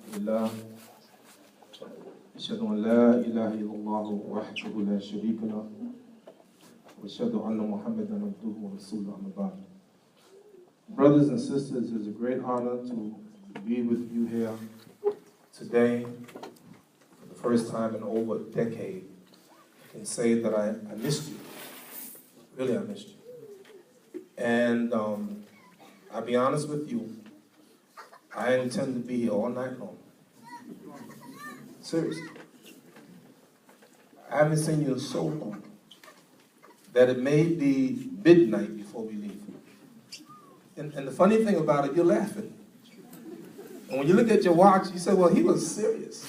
لله أشهد أن لا إله إلا الله وحده لا شريك له وأشهد أن محمدا عبده ورسوله أما بعد. Brothers and sisters, it's a great honor to be with you here today for the first time in over a decade. I can say that I missed you. Really, I missed you. And I'll be honest with you, I intend to be here all night long. Seriously. I haven't seen you in so long that it may be midnight before we leave. And the funny thing about it, you're laughing. And when you look at your watch, you say, well, he was serious.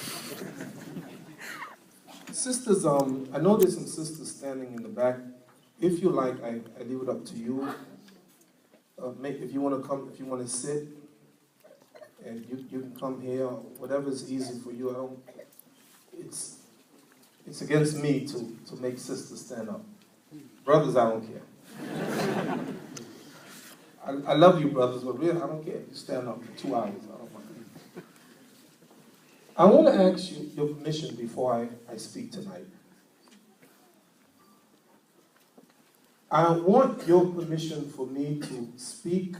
Sisters, I know there's some sisters standing in the back. If you like, I leave it up to you. If you want to come, if you want to sit, and you can come here, whatever is easy for you. It's against me to make sisters stand up. Brothers, I don't care. I love you, brothers, but really, I don't care if you stand up for 2 hours. I don't mind. I want to ask you your permission before I speak tonight. I want your permission for me to speak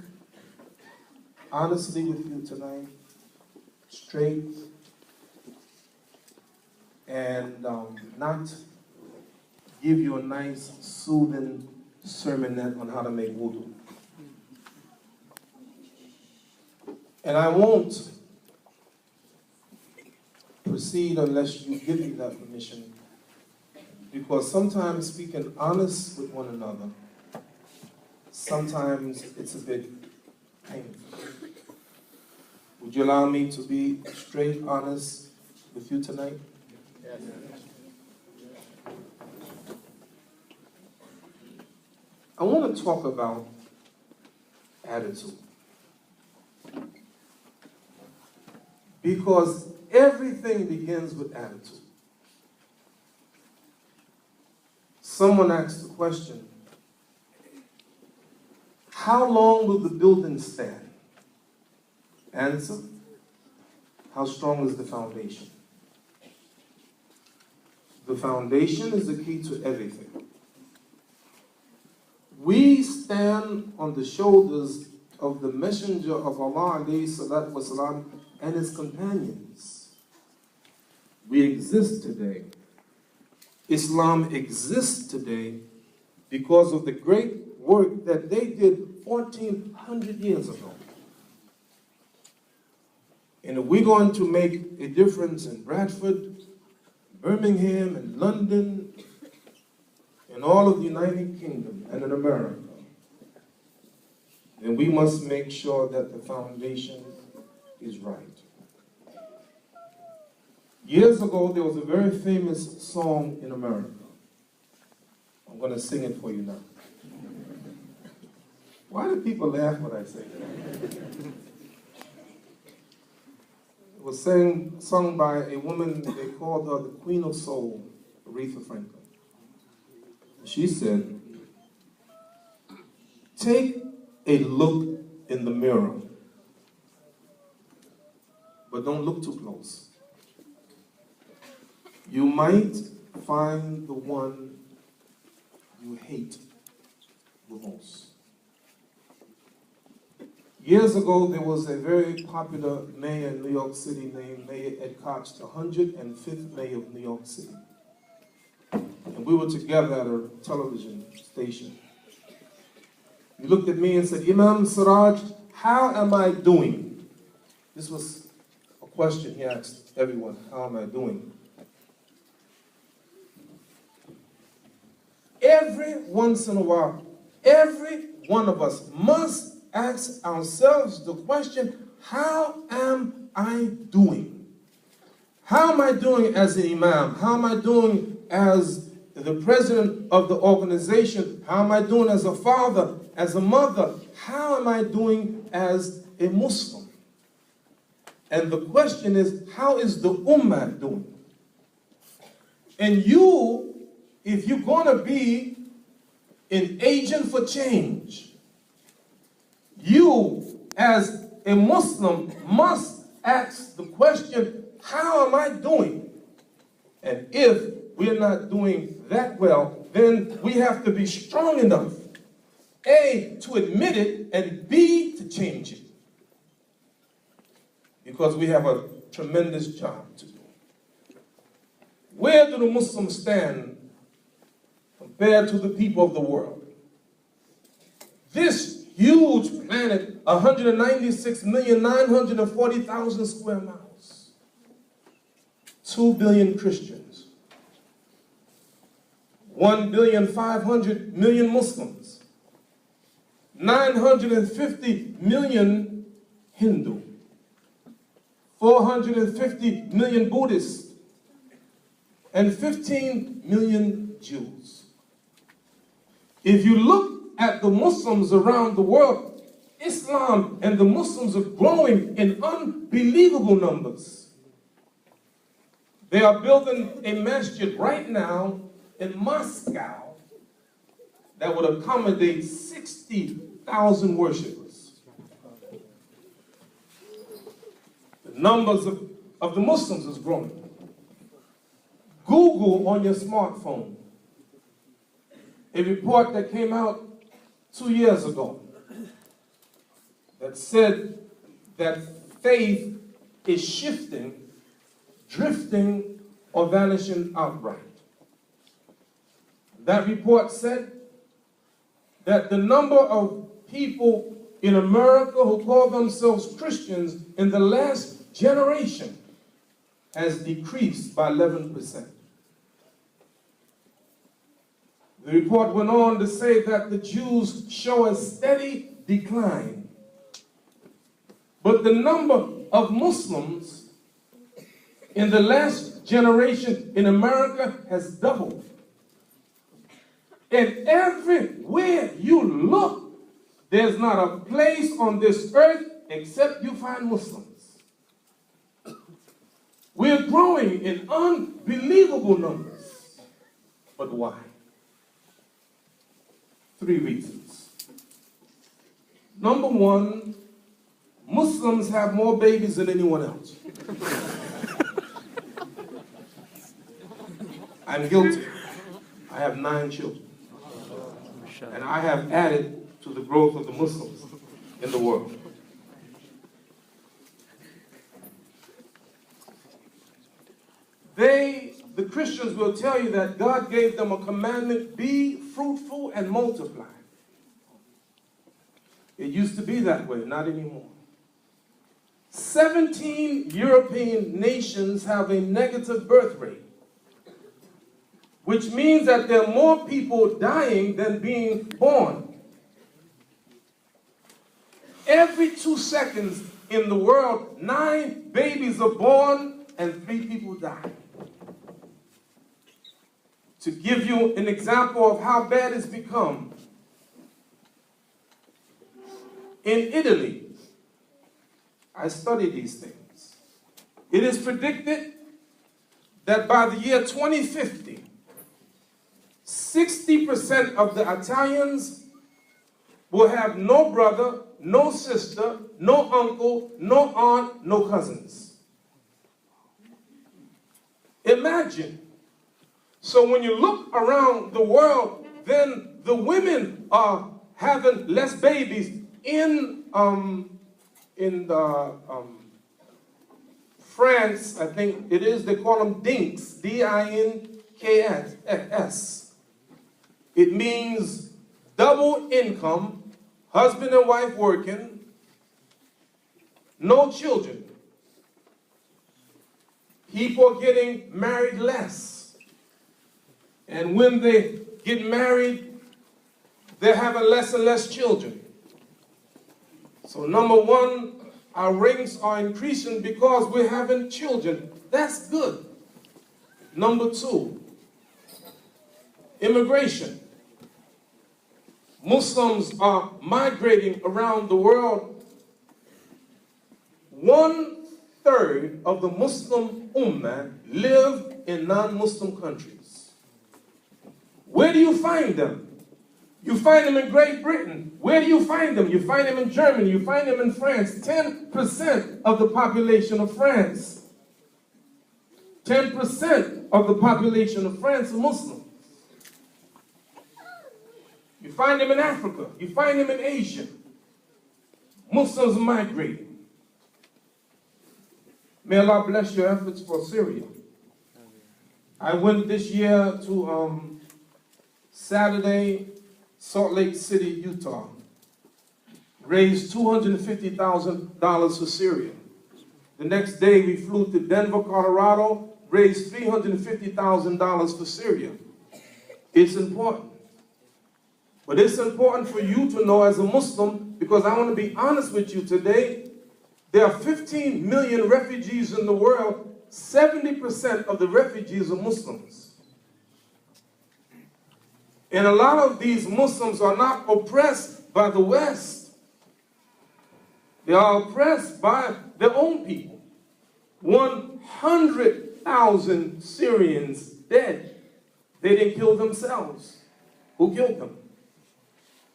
honestly with you tonight, straight, and not give you a nice, soothing sermonette on how to make wudu. And I won't proceed unless you give me that permission, because sometimes speaking honest with one another, sometimes it's a bit painful. Would you allow me to be straight, honest with you tonight? Yes. I want to talk about attitude. Because everything begins with attitude. Someone asked the question, how long will the building stand? Answer, how strong is the foundation? The foundation is the key to everything. We stand on the shoulders of the Messenger of Allah alayhi salatu wasalam and his companions. We exist today. Islam exists today because of the great work that they did 1400 years ago. And if we're going to make a difference in Bradford, Birmingham, and London, and all of the United Kingdom, and in America, then we must make sure that the foundation is right. Years ago, there was a very famous song in America. I'm going to sing it for you now. Why do people laugh when I say that? It was sung by a woman, they called her the Queen of Soul, Aretha Franklin. She said, take a look in the mirror, but don't look too close. You might find the one you hate the most. Years ago, there was a very popular mayor in New York City named Mayor Ed Koch, the 105th mayor of New York City. And we were together at a television station. He looked at me and said, Imaam Siraaj, how am I doing? This was a question he asked everyone, how am I doing? Every once in a while, every one of us must ask ourselves the question, how am I doing? How am I doing as an imam? How am I doing as the president of the organization? How am I doing as a father, as a mother? How am I doing as a Muslim? And the question is, how is the ummah doing? And you, if you're going to be an agent for change, you as a Muslim must ask the question, how am I doing? And if we're not doing that well, then we have to be strong enough, A, to admit it, and B, to change it. Because we have a tremendous job to do. Where do the Muslims stand compared to the people of the world? This huge planet, 196,940,000 square miles, 2 billion Christians, 1,500,000,000 Muslims, 950 million Hindu, 450 million Buddhists, and 15 million Jews. If you look at the Muslims around the world, Islam and the Muslims are growing in unbelievable numbers. They are building a masjid right now in Moscow that would accommodate 60,000 worshippers. The numbers of the Muslims is growing. Google on your smartphone a report that came out 2 years ago that said that faith is shifting, drifting, or vanishing outright. That report said that the number of people in America who call themselves Christians in the last generation has decreased by 11%. The report went on to say that the Jews show a steady decline. But the number of Muslims in the last generation in America has doubled. And everywhere you look, there's not a place on this earth except you find Muslims. We're growing in unbelievable numbers. But why? 3 reasons. Number one, Muslims have more babies than anyone else. I'm guilty. I have 9 children. And I have added to the growth of the Muslims in the world. The Christians will tell you that God gave them a commandment, be fruitful and multiply. It used to be that way, not anymore. 17 European nations have a negative birth rate, which means that there are more people dying than being born. Every 2 seconds in the world, 9 babies are born and 3 people die. To give you an example of how bad it's become, in Italy, I study these things. It is predicted that by the year 2050, 60% of the Italians will have no brother, no sister, no uncle, no aunt, no cousins. Imagine. So when you look around the world, then the women are having less babies. In France, I think it is, they call them dinks, D-I-N-K-S. It means double income, husband and wife working, no children. People are getting married less. And when they get married, they're having less and less children. So number one, our ratings are increasing because we're having children. That's good. Number two, immigration. Muslims are migrating around the world. 1/3 of the Muslim Ummah live in non-Muslim countries. Where do you find them? You find them in Great Britain. Where do you find them? You find them in Germany. You find them in France. 10% of the population of France. 10% of the population of France are Muslim. You find them in Africa. You find them in Asia. Muslims are migrating. May Allah bless your efforts for Syria. I went this year to Saturday, Salt Lake City, Utah. Raised $250,000 for Syria. The next day we flew to Denver, Colorado, raised $350,000 for Syria. It's important. But it's important for you to know as a Muslim, because I want to be honest with you today, there are 15 million refugees in the world. 70% of the refugees are Muslims. And a lot of these Muslims are not oppressed by the West. They are oppressed by their own people. 100,000 Syrians dead. They didn't kill themselves. Who killed them?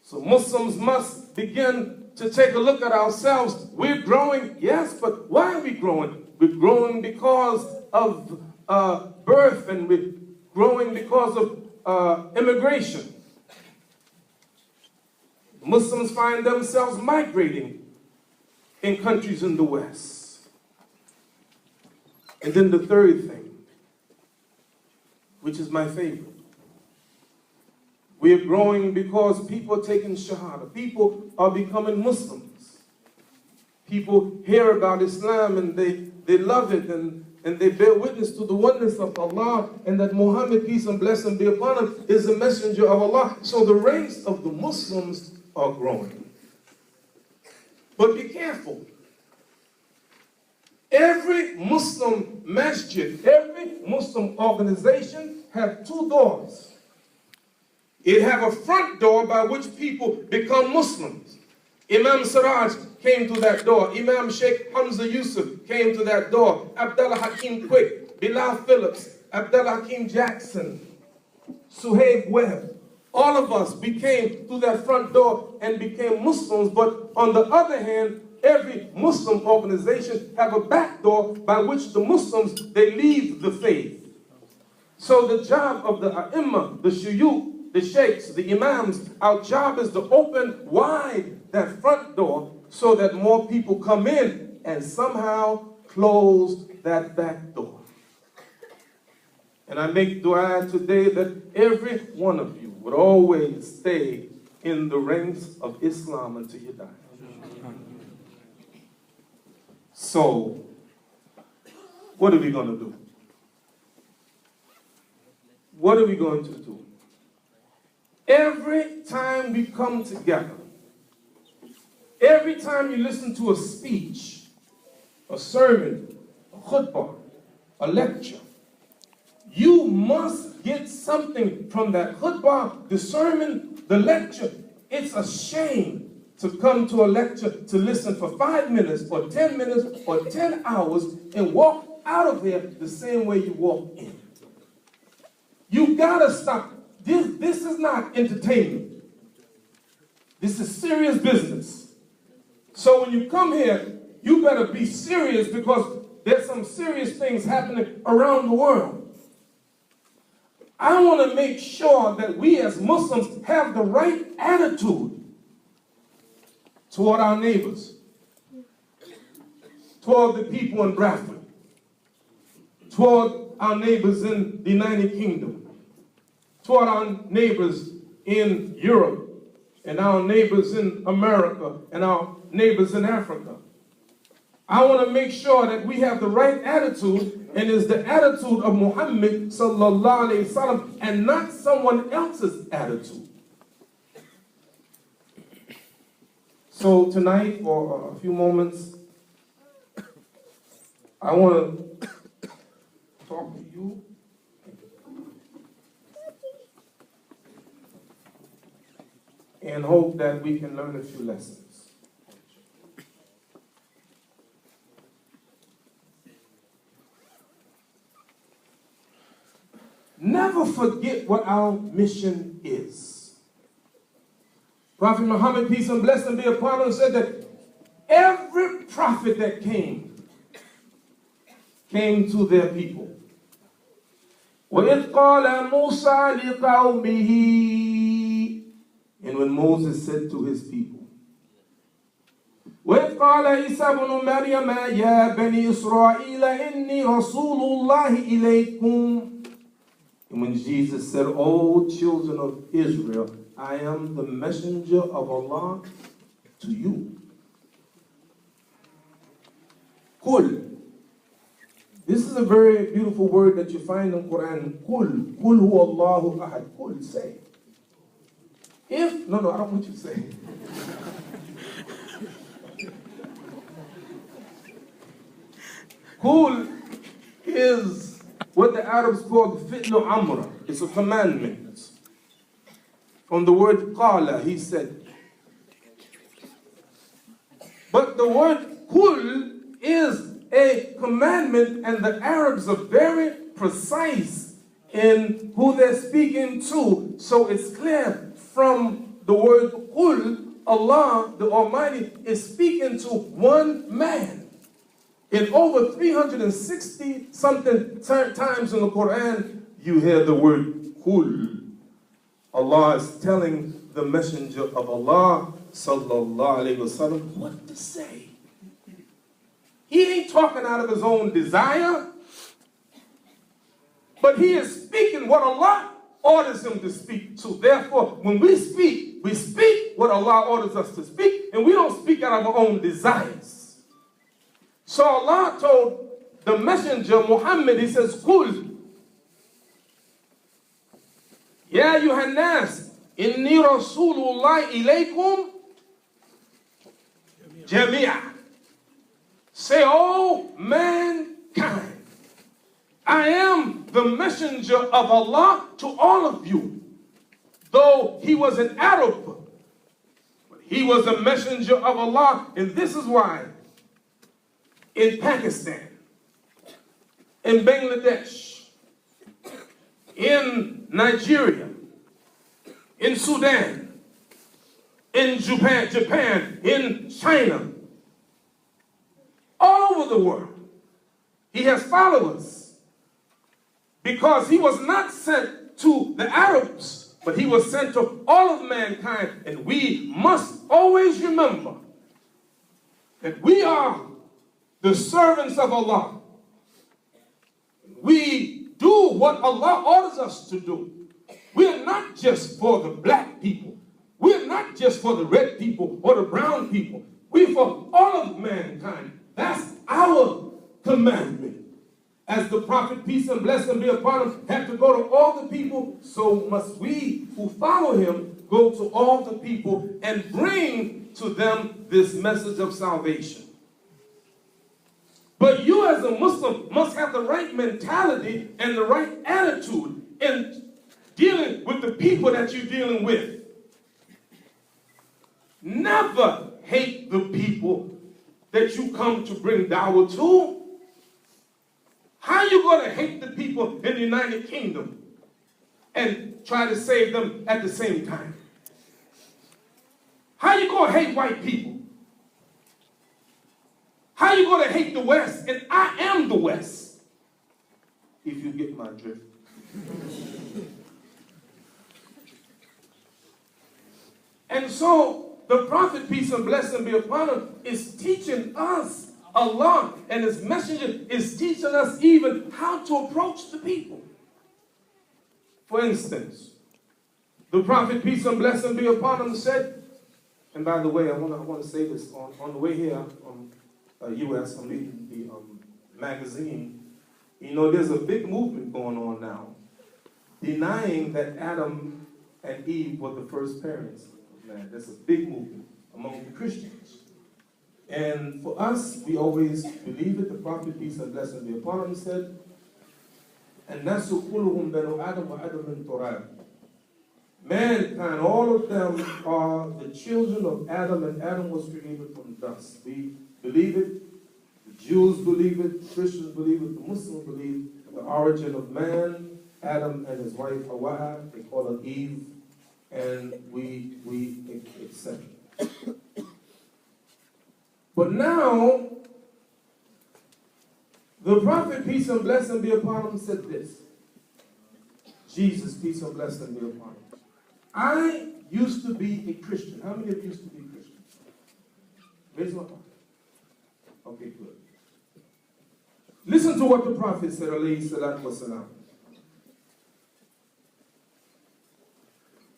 So Muslims must begin to take a look at ourselves. We're growing, yes, but why are we growing? We're growing because of birth, and we're growing because of immigration. Muslims find themselves migrating in countries in the West. And then the third thing, which is my favorite. We are growing because people are taking Shahada. People are becoming Muslims. People hear about Islam and they love it, and they bear witness to the oneness of Allah, and that Muhammad, peace and blessing be upon him, is the messenger of Allah. So the ranks of the Muslims are growing. But be careful. Every Muslim masjid, every Muslim organization have two doors. It have a front door by which people become Muslims. Imaam Siraaj came to that door. Imam Sheikh Hamza Yusuf came to that door. Abdullah Hakim Quick, Bilal Phillips, Abdullah Hakim Jackson, Suhaib Webb. All of us, we came through that front door and became Muslims. But on the other hand, every Muslim organization have a back door by which the Muslims, they leave the faith. So the job of the A'imma, the Shuyukh, the Sheikhs, the Imams, our job is to open wide that front door so that more people come in, and somehow close that back door. And I make dua today that every one of you would always stay in the ranks of Islam until you die. So, what are we going to do? What are we going to do? Every time we come together, every time you listen to a speech, a sermon, a khutbah, a lecture, you must get something from that khutbah, the sermon, the lecture. It's a shame to come to a lecture to listen for 5 minutes or 10 minutes or 10 hours and walk out of here the same way you walked in. You gotta stop. This is not entertainment. This is serious business. So when you come here, you better be serious, because there's some serious things happening around the world. I want to make sure that we as Muslims have the right attitude toward our neighbors, toward the people in Bradford, toward our neighbors in the United Kingdom, toward our neighbors in Europe, and our neighbors in America, and our neighbors in Africa. I want to make sure that we have the right attitude, and it's the attitude of Muhammad sallallahu alaihi wasallam, and not someone else's attitude. So tonight, for a few moments, I want to talk to you and hope that we can learn a few lessons. Never forget what our mission is. Prophet Muhammad, peace and blessing be upon him, said that every prophet that came to their people. وَإِذْ قَالَ مُوسَى لِقَوْمِهِ, and when Moses said to his people, وَإِذْ قَالَ عِيسَى ابْنُ مَرْيَمَ يَا بَنِي إِسْرَائِيلَ إِنِّي رَسُولُ اللَّهِ إِلَيْكُمْ, and when Jesus said, O children of Israel, I am the messenger of Allah to you. Kul. This is a very beautiful word that you find in the Quran. Kul. Kul hu Allahu ahad. Kul, say. No, I don't want you to say. Kul is what the Arabs call the fi'lu amra. It's a commandment. From the word qala, he said. But the word kul is a commandment, and the Arabs are very precise in who they're speaking to. So it's clear from the word kul, Allah, the Almighty, is speaking to one man. In over 360 something times in the Quran, you hear the word kul. Allah is telling the messenger of Allah, sallallahu alayhi wasallam, what to say. He ain't talking out of his own desire, but he is speaking what Allah orders him to speak. So therefore, when we speak what Allah orders us to speak, and we don't speak out of our own desires. So Allah told the messenger Muhammad, he says, Qul, Ya ayyuhan nas, inni rasulullah ilaykum jami'a. Say, oh mankind, I am the messenger of Allah to all of you. Though he was an Arab, but he was a messenger of Allah. And this is why in Pakistan, in Bangladesh, in Nigeria, in Sudan, in Japan, in China, all over the world, he has followers, because he was not sent to the Arabs, but he was sent to all of mankind. And we must always remember that we are the servants of Allah. We do what Allah orders us to do. We're not just for the black people. We're not just for the red people or the brown people. We're for all of mankind. That's our commandment. As the prophet, peace and blessing be upon him, had to go to all the people, so must we who follow him go to all the people and bring to them this message of salvation. But you as a Muslim must have the right mentality and the right attitude in dealing with the people that you're dealing with. Never hate the people that you come to bring dawah to. How are you going to hate the people in the United Kingdom and try to save them at the same time? How are you going to hate white people? How are you going to hate the West? And I am the West. If you get my drift. And so the prophet, peace and blessing be upon him, is teaching us, Allah and his messenger is teaching us even how to approach the people. For instance, the prophet, peace and blessing be upon him, said, and by the way, I want to say this, on the way here from U.S., I'm reading the magazine, you know, there's a big movement going on now, denying that Adam and Eve were the first parents of man. That's a big movement among the Christians. And for us, we always believe it. The prophet, peace and blessing be upon him, said, الناس كلهم بنو آدم وآدم من تراب. Mankind, all of them are the children of Adam, and Adam was created from dust. We believe it. The Jews believe it. The Christians believe it. The Muslims believe the origin of man, Adam and his wife Hawa, they call her Eve, and we accept it. But now, the prophet, peace and blessing be upon him, said this. Jesus, peace and blessing be upon him. I used to be a Christian. How many of you used to be Christians? Raise my hand. Okay, good. Listen to what the prophet said, alayhi salatu wasalam.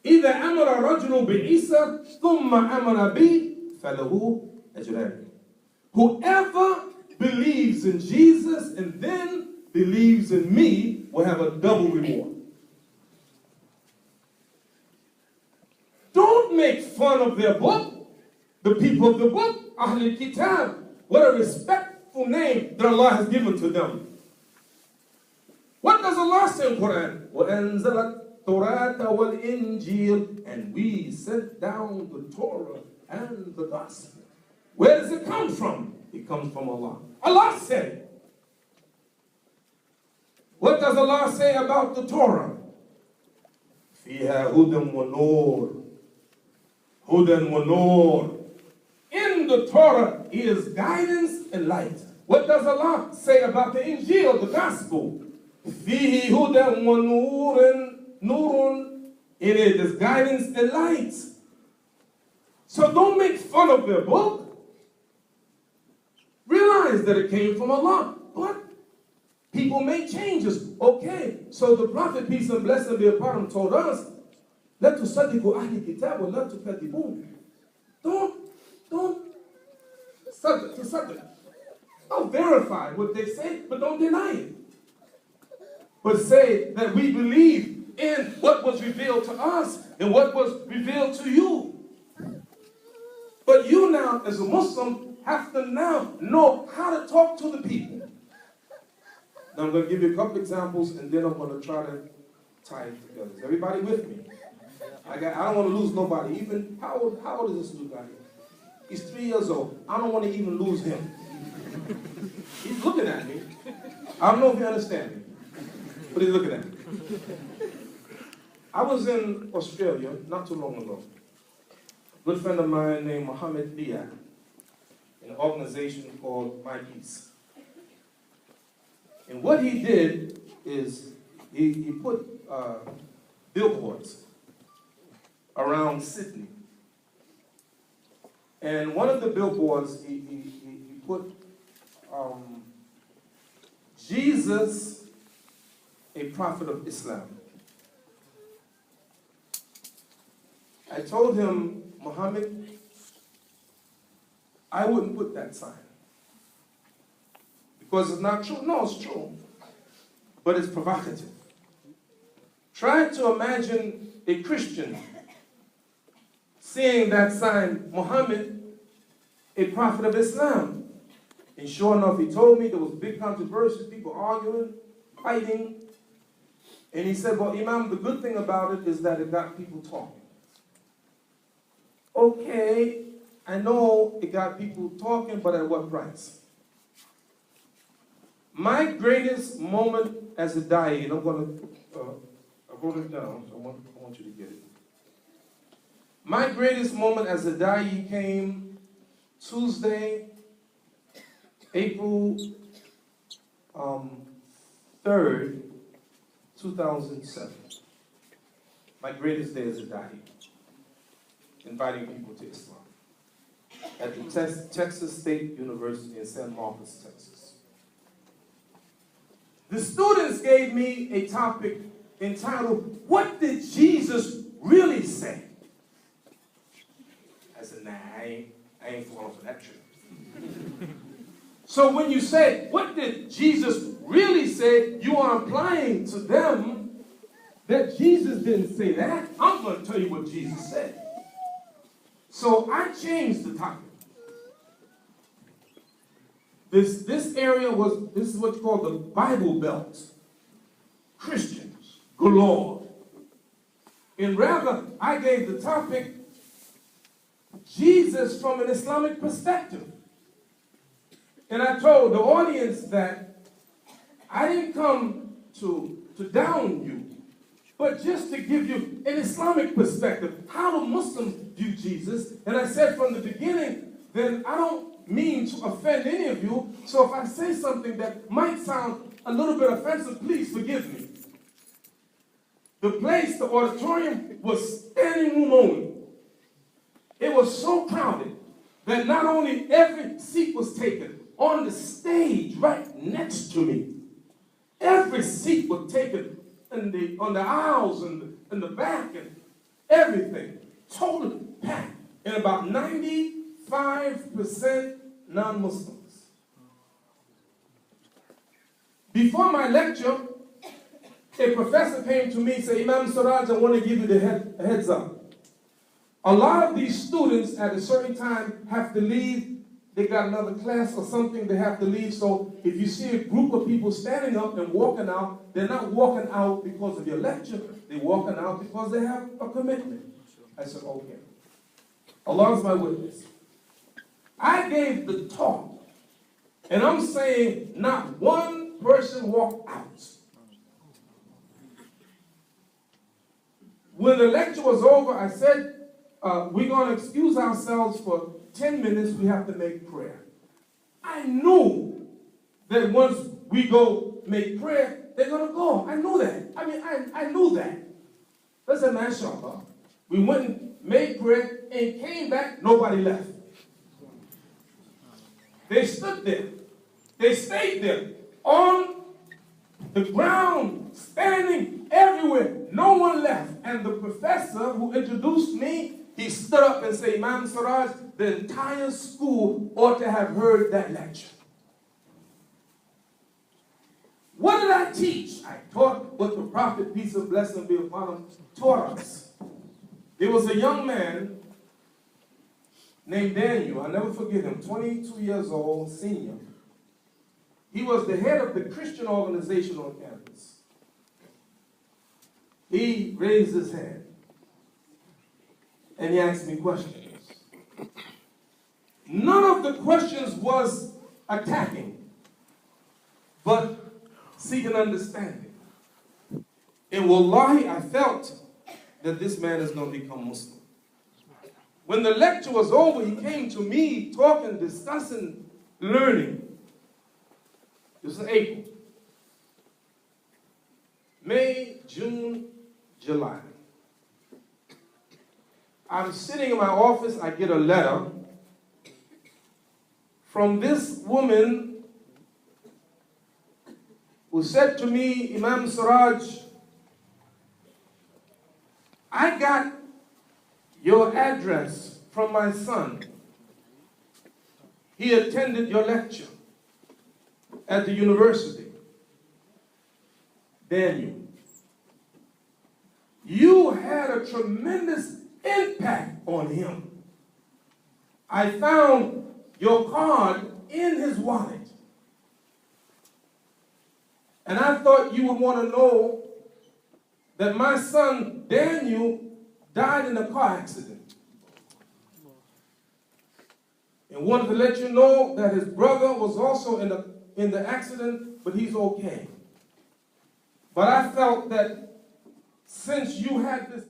إذا أمر رجل بعيسى ثم أمر بي فله أجران. Whoever believes in Jesus and then believes in me will have a double reward. Don't make fun of their book. The people of the book, Ahl al-Kitab, what a respectful name that Allah has given to them. What does Allah say in the Quran? وَأَنزَلَ التَّوْرَاةَ وَالْإِنْجِيلَ. And we sent down the Torah and the Gospel. Where does it come from? It comes from Allah. Allah said it. What does Allah say about the Torah? فِيهَا هُدًى وَنُورٌ. هُدًى وَنُورٌ. In the Torah is guidance and light. What does Allah say about the Injil, the Gospel? فِيهِ هُدًى وَنُورٌ. Nurun. In it is guidance and light. So don't make fun of their book. Realize that it came from Allah. But people make changes. Okay, so the Prophet, peace and blessing be upon him, told us, "La tusaddiqu ahli kitab wa la tukadibun." Don't Don't verify what they say, but don't deny it. But say that we believe in what was revealed to us and what was revealed to you. But you now, as a Muslim, have to now know how to talk to the people. Now I'm going to give you a couple examples, and then I'm going to try to tie it together. Is everybody with me? I don't want to lose nobody. Even how old is this little guy? He's 3 years old. I don't want to even lose him. He's looking at me. I don't know if you understand me, but he's looking at me. I was in Australia not too long ago. A good friend of mine named Mohammed Bayaan, an organization called My Peace. And what he did is he put billboards around Sydney. And one of the billboards, he put Jesus, a prophet of Islam. I told him, Muhammad, I wouldn't put that sign. Because it's not true. No, it's true. But it's provocative. Try to imagine a Christian seeing that sign, Muhammad, a prophet of Islam. And sure enough, he told me there was big controversy, people arguing, fighting. And he said, well, Imam, the good thing about it is that it got people talking. Okay, I know it got people talking, but at what price? My greatest moment as a da'i, and I'm going to, I wrote it down, so I want you to get it. My greatest moment as a da'i came Tuesday, April 3rd, 2007. My greatest day as a da'i, inviting people to Islam at the Texas State University in San Marcos, Texas. The students gave me a topic entitled, "What did Jesus really say?" I said, nah, I ain't falling for that trick. So when you say, what did Jesus really say, you are implying to them that Jesus didn't say that. I'm going to tell you what Jesus said. So I changed the topic. This area this is what's called the Bible Belt. Christians galore. And rather, I gave the topic, Jesus from an Islamic perspective. And I told the audience that I didn't come to down you. but just to give you an Islamic perspective, how do Muslims view Jesus? And I said from the beginning, then I don't mean to offend any of you, so if I say something that might sound a little bit offensive, please forgive me. The place, the auditorium, was standing room only. It was so crowded that not only every seat was taken, on the stage right next to me, every seat was taken on the aisles and in the back and everything. Totally packed. And about 95% non-Muslims. Before my lecture, a professor came to me and said, Imaam Siraaj, I want to give you the heads up. A lot of these students at a certain time have to leave. They got another class or something, they have to leave. So if you see a group of people standing up and walking out, they're not walking out because of your lecture. They're walking out because they have a commitment. I said, okay. Allah is my witness. I gave the talk, and I'm saying not one person walked out. When the lecture was over, I said, we're going to excuse ourselves for 10 minutes. We have to make prayer. I knew that once we go make prayer, they're going to go. I knew that. I knew that. Listen, mashallah. We went and made prayer and came back. Nobody left. They stood there. They stayed there on the ground, standing everywhere. No one left. And the professor who introduced me, he stood up and said, Imaam Siraaj, the entire school ought to have heard that lecture. What did I teach? I taught what the Prophet, peace and blessing be upon him, taught us. There was a young man named Daniel. I'll never forget him, 22 years old, senior. He was the head of the Christian organization on campus. He raised his hand and he asked me questions. None of the questions was attacking, but seeking understanding. And wallahi, I felt that this man is going to become Muslim. When the lecture was over, he came to me talking, discussing, learning. This was in April. May, June, July. I'm sitting in my office, I get a letter from this woman who said to me, Imaam Siraaj, I got your address from my son. He attended your lecture at the university. Daniel, you had a tremendous impact on him. I found your card in his wallet. And I thought you would want to know that my son, Daniel, died in a car accident. And wanted to let you know that his brother was also in the accident, but he's okay. But I felt that since you had this